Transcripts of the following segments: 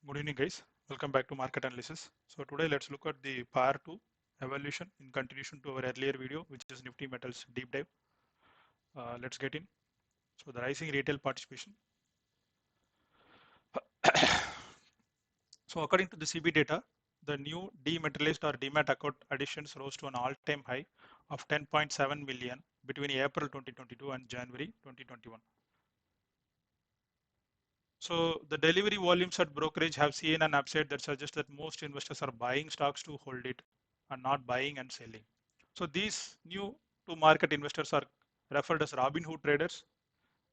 Good evening, guys. Welcome back to Market Analysis. So today let's look at the PAR 2 evaluation in continuation to our earlier video, which is Nifty Metals deep dive. Let's get in. So the rising retail participation. So according to the CB data, the new dematerialized or demat account additions rose to an all-time high of 10.7 million between April 2022 and January 2021. So the delivery volumes at brokerage have seen an upside that suggests that most investors are buying stocks to hold it and not buying and selling. So these new to market investors are referred as Robinhood traders,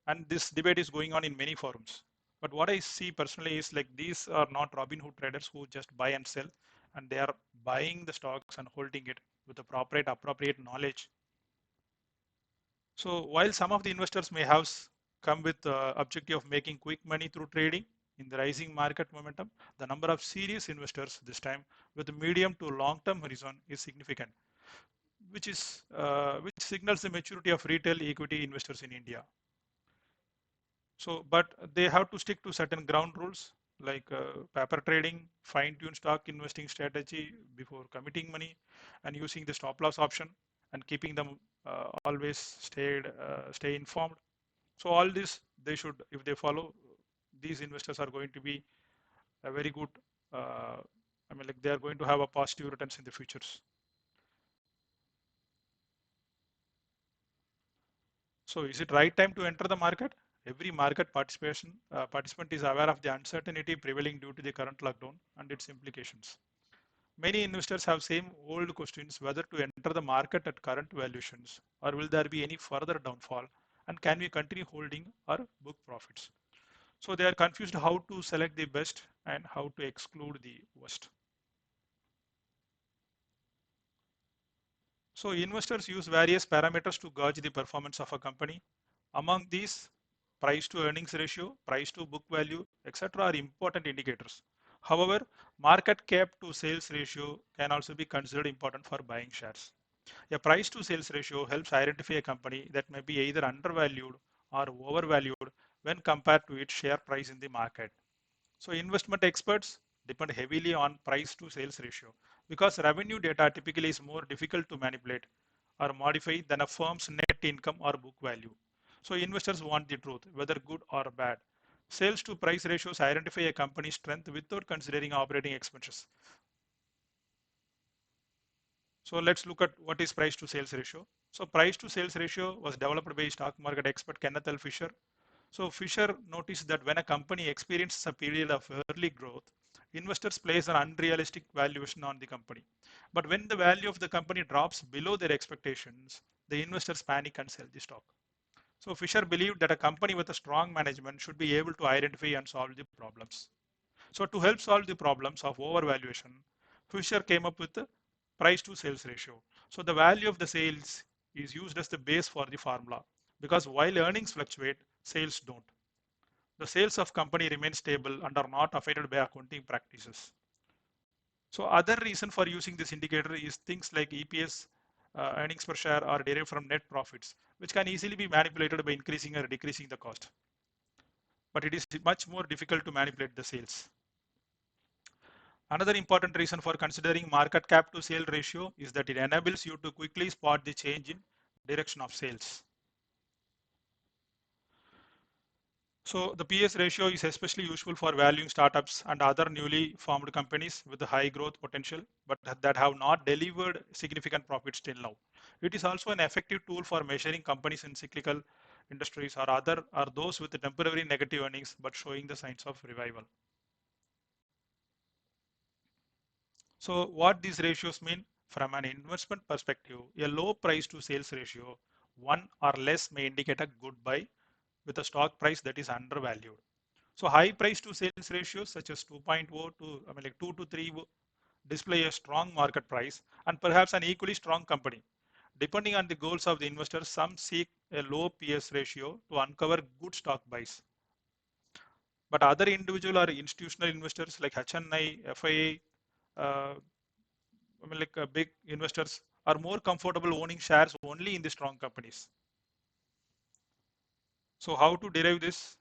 and this debate is going on in many forums. But what I see personally is like these are not Robinhood traders who just buy and sell, and they are buying the stocks and holding it with the appropriate knowledge. So while some of the investors may have come with the objective of making quick money through trading in the rising market momentum, the number of serious investors this time with a medium to long-term horizon is significant, which signals the maturity of retail equity investors in India. So, but they have to stick to certain ground rules like paper trading, fine-tune stock investing strategy before committing money, and using the stop loss option and keeping them always stay informed. So all this they should, if they follow, these investors are going to be a very good. Uh, I mean, like they are going to have a positive returns in the futures. So is it right time to enter the market? Every market participant is aware of the uncertainty prevailing due to the current lockdown and its implications. Many investors have same old questions whether to enter the market at current valuations or will there be any further downfall and can we continue holding or book profits. So they are confused how to select the best and how to exclude the worst. So investors use various parameters to gauge the performance of a company. Among these, price to earnings ratio, price to book value, etc. are important indicators. However, market cap to sales ratio can also be considered important for buying shares. A price to sales ratio helps identify a company that may be either undervalued or overvalued when compared to its share price in the market. So investment experts depend heavily on price to sales ratio because revenue data typically is more difficult to manipulate or modify than a firm's net income or book value. So investors want the truth, whether good or bad. Sales to price ratios identify a company's strength without considering operating expenses. So let's look at what is price to sales ratio. So price to sales ratio was developed by stock market expert Kenneth L. Fisher. So Fisher noticed that when a company experiences a period of early growth, investors place an unrealistic valuation on the company. But when the value of the company drops below their expectations, the investors panic and sell the stock. So Fisher believed that a company with a strong management should be able to identify and solve the problems. So to help solve the problems of overvaluation, Fisher came up with the price to sales ratio. So the value of the sales is used as the base for the formula because while earnings fluctuate, sales don't. The sales of company remain stable and are not affected by accounting practices. So other reason for using this indicator is things like EPS, earnings per share are derived from net profits, which can easily be manipulated by increasing or decreasing the cost. But it is much more difficult to manipulate the sales. Another important reason for considering market cap to sale ratio is that it enables you to quickly spot the change in direction of sales. So the PS ratio is especially useful for valuing startups and other newly formed companies with high growth potential, but that have not delivered significant profits till now. It is also an effective tool for measuring companies in cyclical industries or those with temporary negative earnings but showing the signs of revival. So what these ratios mean from an investment perspective, a low price to sales ratio, one or less may indicate a good buy with a stock price that is undervalued. So high price to sales ratios such as 2.0 to, I mean like 2 to 3 display a strong market price and perhaps an equally strong company. Depending on the goals of the investors, some seek a low PS ratio to uncover good stock buys. But other individual or institutional investors like HNI, FIA, big investors are more comfortable owning shares only in the strong companies. So how to derive this?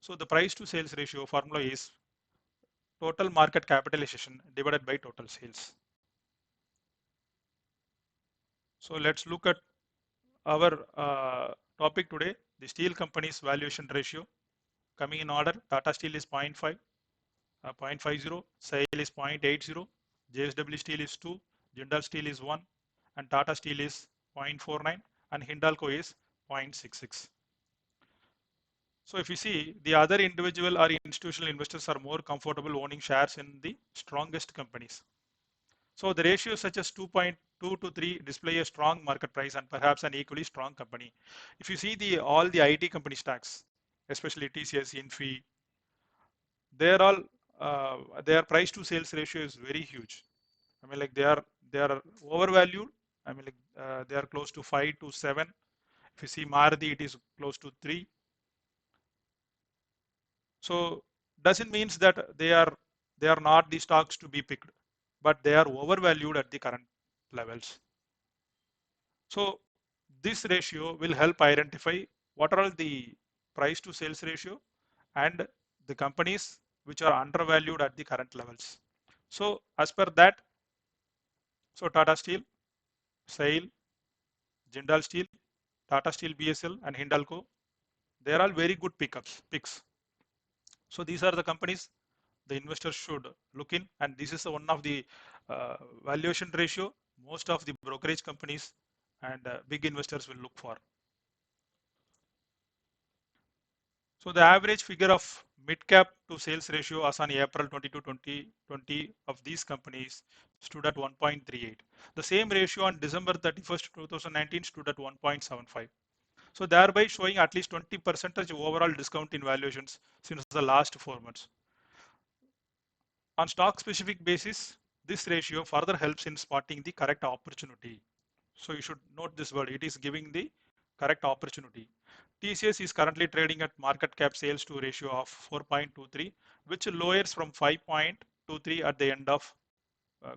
So the price to sales ratio formula is total market capitalization divided by total sales. So let's look at our topic today, the steel company's valuation ratio. Coming in order, Tata Steel is 0.5, 0.50, SAIL is 0.80, JSW Steel is 2, Jindal Steel is 1, and Tata Steel is 0.49, and Hindalco is 0.66. So if you see, the other individual or institutional investors are more comfortable owning shares in the strongest companies. So the ratios such as 2.2 to 3 display a strong market price and perhaps an equally strong company. If you see all the IT company stocks, especially TCS, Infi, they're all their price to sales ratio is very huge. I mean, like they are overvalued. I mean, like they are close to 5 to 7. If you see Maruti, it is close to 3. So doesn't means that they are not the stocks to be picked, but they are overvalued at the current levels. So this ratio will help identify what are the price to sales ratio and the companies which are undervalued at the current levels. So as per that, so Tata Steel, SAIL, Jindal Steel, Tata Steel BSL and Hindalco, they are all very good picks. So these are the companies the investors should look in, and this is one of the valuation ratio most of the brokerage companies and big investors will look for. So the average figure of mid cap to sales ratio as on April 22, 2020 of these companies stood at 1.38. The same ratio on December 31st, 2019 stood at 1.75. So thereby showing at least 20% overall discount in valuations since the last 4 months. On stock specific basis, this ratio further helps in spotting the correct opportunity. So you should note this word, it is giving the correct opportunity. TCS is currently trading at market cap sales to ratio of 4.23, which lowers from 5.23 at the end of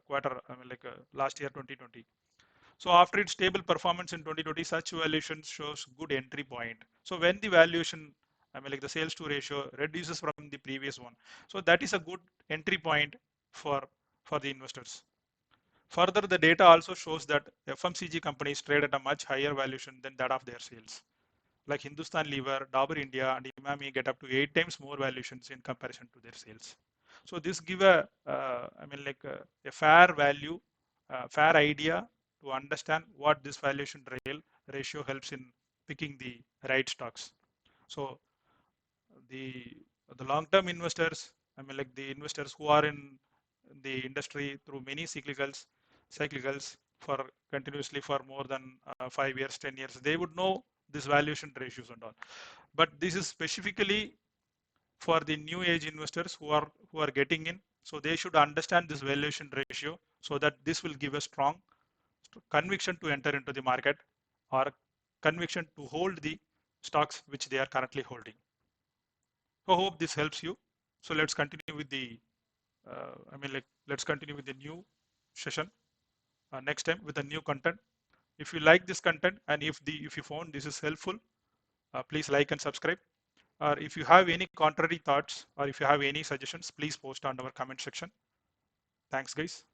quarter, last year 2020. So after its stable performance in 2020, such valuation shows good entry point. So when the valuation, the sales to ratio reduces from the previous one, so that is a good entry point for the investors. Further, the data also shows that FMCG companies trade at a much higher valuation than that of their sales. Like Hindustan Lever, Dabur India, and Imami get up to 8 times more valuations in comparison to their sales. So this give a fair value, fair idea to understand what this valuation ratio helps in picking the right stocks. So the long-term investors, the investors who are in the industry through many cyclicals for continuously for more than 5 years, 10 years, they would know this valuation ratios and all. But this is specifically for the new age investors who are getting in. So they should understand this valuation ratio so that this will give a strong conviction to enter into the market or conviction to hold the stocks which they are currently holding. So hope this helps you. So let's continue with the let's continue with the new session next time with the new content. If you like this content and if you found this is helpful, please like and subscribe. Or if you have any contrary thoughts or if you have any suggestions, please post on our comment section. Thanks, guys.